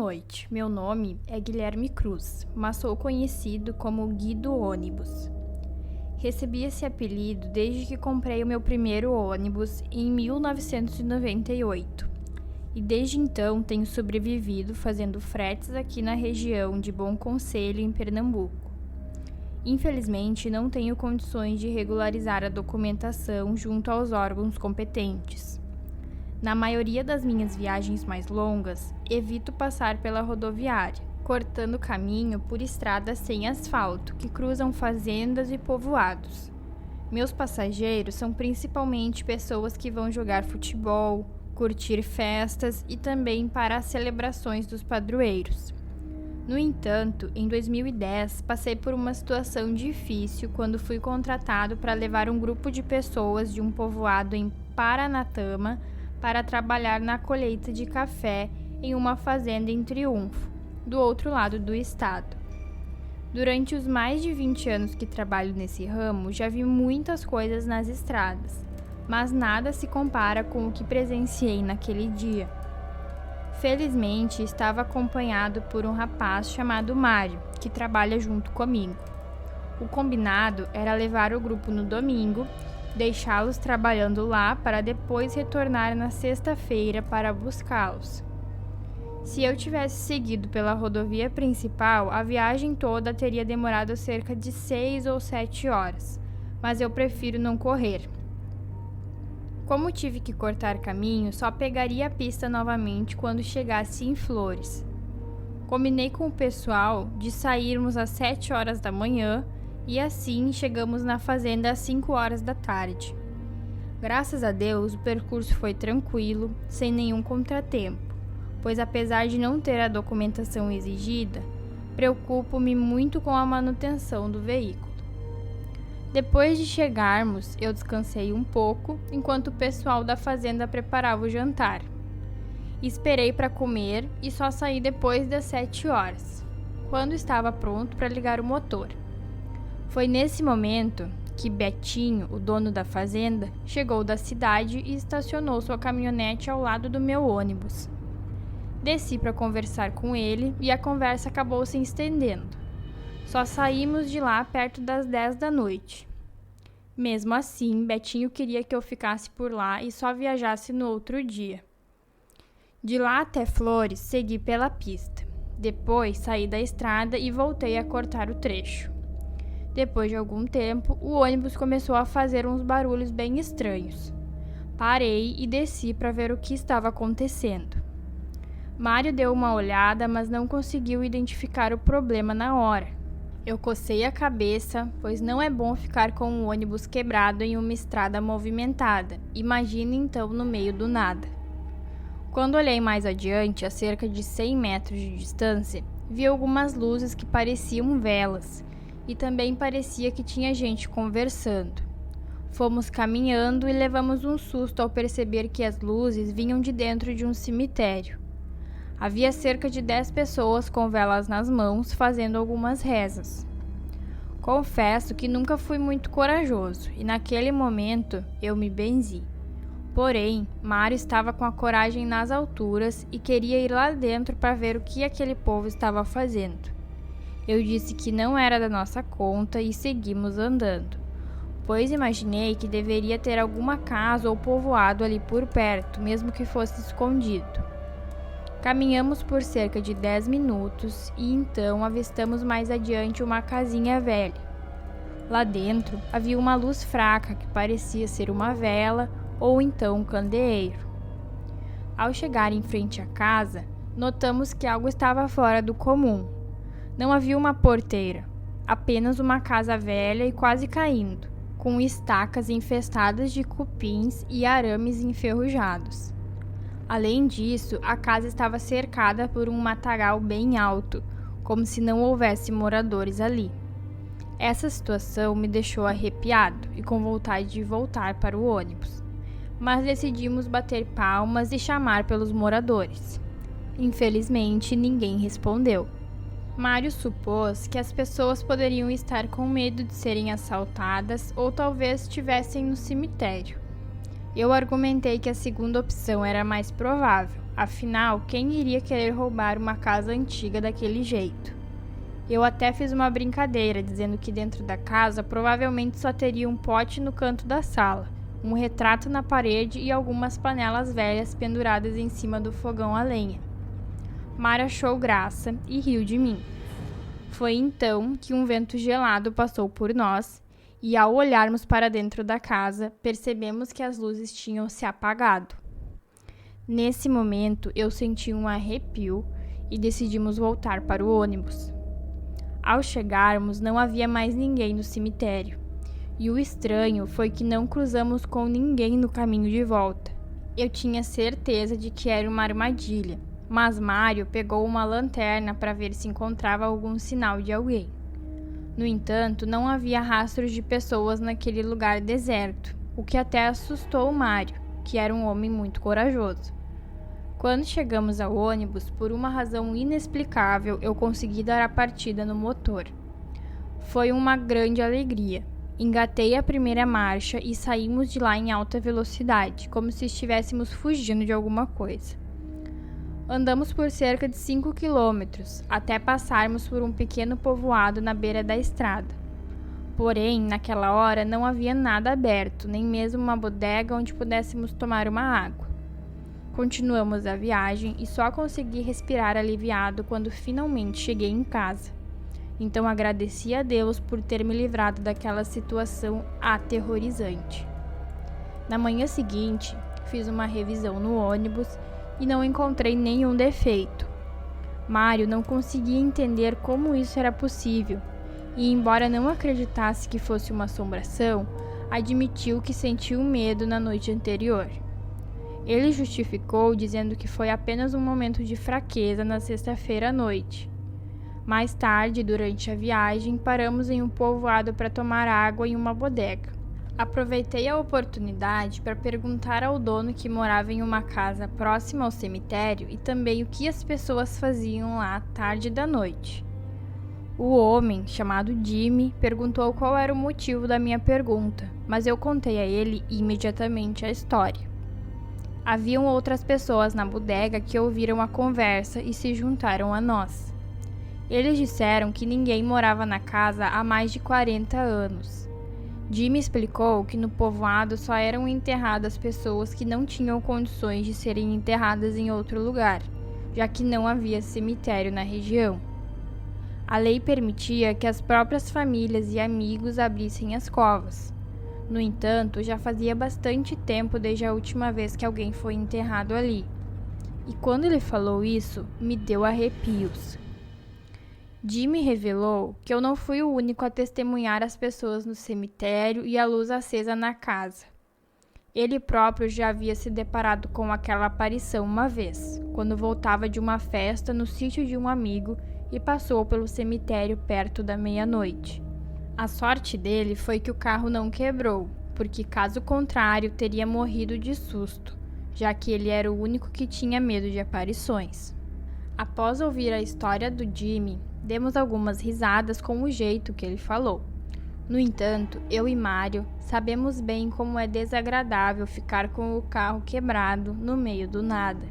noite, meu nome é Guilherme Cruz, mas sou conhecido como Gui do ônibus. Recebi esse apelido desde que comprei o meu primeiro ônibus em 1998 e desde então tenho sobrevivido fazendo fretes aqui na região de Bom Conselho, em Pernambuco. Infelizmente, não tenho condições de regularizar a documentação junto aos órgãos competentes. Na maioria das minhas viagens mais longas, evito passar pela rodoviária, cortando caminho por estradas sem asfalto, que cruzam fazendas e povoados. Meus passageiros são principalmente pessoas que vão jogar futebol, curtir festas e também para as celebrações dos padroeiros. No entanto, em 2010, passei por uma situação difícil quando fui contratado para levar um grupo de pessoas de um povoado em Paranatama para trabalhar na colheita de café em uma fazenda em Triunfo, do outro lado do estado. Durante os mais de 20 anos que trabalho nesse ramo, já vi muitas coisas nas estradas, mas nada se compara com o que presenciei naquele dia. Felizmente, estava acompanhado por um rapaz chamado Mário, que trabalha junto comigo. O combinado era levar o grupo no domingo, deixá-los trabalhando lá para depois retornar na sexta-feira para buscá-los. Se eu tivesse seguido pela rodovia principal, a viagem toda teria demorado cerca de 6 ou 7 horas, mas eu prefiro não correr. Como tive que cortar caminho, só pegaria a pista novamente quando chegasse em Flores. Combinei com o pessoal de sairmos às 7 horas da manhã e assim chegamos na fazenda às 5 horas da tarde. Graças a Deus, o percurso foi tranquilo, sem nenhum contratempo, pois apesar de não ter a documentação exigida, preocupo-me muito com a manutenção do veículo. Depois de chegarmos, eu descansei um pouco, enquanto o pessoal da fazenda preparava o jantar. Esperei para comer e só saí depois das 7 horas, quando estava pronto para ligar o motor. Foi nesse momento que Betinho, o dono da fazenda, chegou da cidade e estacionou sua caminhonete ao lado do meu ônibus. Desci para conversar com ele e a conversa acabou se estendendo. Só saímos de lá perto das 10 da noite. Mesmo assim, Betinho queria que eu ficasse por lá e só viajasse no outro dia. De lá até Flores, segui pela pista. Depois, saí da estrada e voltei a cortar o trecho. Depois de algum tempo, o ônibus começou a fazer uns barulhos bem estranhos. Parei e desci para ver o que estava acontecendo. Mário deu uma olhada, mas não conseguiu identificar o problema na hora. Eu cocei a cabeça, pois não é bom ficar com um ônibus quebrado em uma estrada movimentada. Imagine então no meio do nada. Quando olhei mais adiante, a cerca de 100 metros de distância, vi algumas luzes que pareciam velas, e também parecia que tinha gente conversando. Fomos caminhando e levamos um susto ao perceber que as luzes vinham de dentro de um cemitério. Havia cerca de 10 pessoas com velas nas mãos fazendo algumas rezas. Confesso que nunca fui muito corajoso e naquele momento eu me benzi. Porém, Mário estava com a coragem nas alturas e queria ir lá dentro para ver o que aquele povo estava fazendo. Eu disse que não era da nossa conta e seguimos andando, pois imaginei que deveria ter alguma casa ou povoado ali por perto, mesmo que fosse escondido. Caminhamos por cerca de 10 minutos e então avistamos mais adiante uma casinha velha. Lá dentro havia uma luz fraca que parecia ser uma vela ou então um candeeiro. Ao chegar em frente à casa, notamos que algo estava fora do comum. Não havia uma porteira, apenas uma casa velha e quase caindo, com estacas infestadas de cupins e arames enferrujados. Além disso, a casa estava cercada por um matagal bem alto, como se não houvesse moradores ali. Essa situação me deixou arrepiado e com vontade de voltar para o ônibus, mas decidimos bater palmas e chamar pelos moradores. Infelizmente, ninguém respondeu. Mário supôs que as pessoas poderiam estar com medo de serem assaltadas ou talvez estivessem no cemitério. Eu argumentei que a segunda opção era mais provável, Afinal, quem iria querer roubar uma casa antiga daquele jeito? Eu até fiz uma brincadeira, dizendo que dentro da casa provavelmente só teria um pote no canto da sala, um retrato na parede e algumas panelas velhas penduradas em cima do fogão a lenha. Mara achou graça e riu de mim. Foi então que um vento gelado passou por nós e, ao olharmos para dentro da casa, percebemos que as luzes tinham se apagado. Nesse momento, eu senti um arrepio e decidimos voltar para o ônibus. Ao chegarmos, não havia mais ninguém no cemitério. E o estranho foi que não cruzamos com ninguém no caminho de volta. Eu tinha certeza de que era uma armadilha, mas Mário pegou uma lanterna para ver se encontrava algum sinal de alguém. No entanto, não havia rastros de pessoas naquele lugar deserto, o que até assustou Mário, que era um homem muito corajoso. Quando chegamos ao ônibus, por uma razão inexplicável, eu consegui dar a partida no motor. Foi uma grande alegria. Engatei a primeira marcha e saímos de lá em alta velocidade, como se estivéssemos fugindo de alguma coisa. Andamos por cerca de 5 quilômetros, até passarmos por um pequeno povoado na beira da estrada. Porém, naquela hora não havia nada aberto, nem mesmo uma bodega onde pudéssemos tomar uma água. Continuamos a viagem e só consegui respirar aliviado quando finalmente cheguei em casa. Então agradeci a Deus por ter me livrado daquela situação aterrorizante. Na manhã seguinte, fiz uma revisão no ônibus e não encontrei nenhum defeito. Mário não conseguia entender como isso era possível e, embora não acreditasse que fosse uma assombração, admitiu que sentiu medo na noite anterior. Ele justificou dizendo que foi apenas um momento de fraqueza na sexta-feira à noite. Mais tarde, durante a viagem, paramos em um povoado para tomar água em uma bodega. Aproveitei a oportunidade para perguntar ao dono que morava em uma casa próxima ao cemitério e também o que as pessoas faziam lá à tarde da noite. O homem, chamado Jimmy, perguntou qual era o motivo da minha pergunta, mas eu contei a ele imediatamente a história. Haviam outras pessoas na bodega que ouviram a conversa e se juntaram a nós. Eles disseram que ninguém morava na casa há mais de 40 anos. Jimmy explicou que no povoado só eram enterradas pessoas que não tinham condições de serem enterradas em outro lugar, já que não havia cemitério na região. A lei permitia que as próprias famílias e amigos abrissem as covas. No entanto, já fazia bastante tempo desde a última vez que alguém foi enterrado ali. E quando ele falou isso, me deu arrepios. Jimmy revelou que eu não fui o único a testemunhar as pessoas no cemitério e a luz acesa na casa. Ele próprio já havia se deparado com aquela aparição uma vez, quando voltava de uma festa no sítio de um amigo e passou pelo cemitério perto da meia-noite. A sorte dele foi que o carro não quebrou, porque caso contrário teria morrido de susto, já que ele era o único que tinha medo de aparições. Após ouvir a história do Jimmy, demos algumas risadas com o jeito que ele falou. No entanto, eu e Mário sabemos bem como é desagradável ficar com o carro quebrado no meio do nada,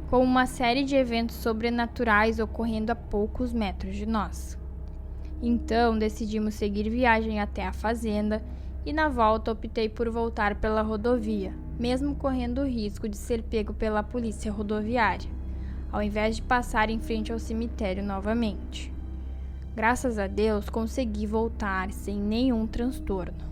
com uma série de eventos sobrenaturais ocorrendo a poucos metros de nós. Então, decidimos seguir viagem até a fazenda e na volta optei por voltar pela rodovia, mesmo correndo o risco de ser pego pela polícia rodoviária, ao invés de passar em frente ao cemitério novamente. Graças a Deus, consegui voltar sem nenhum transtorno.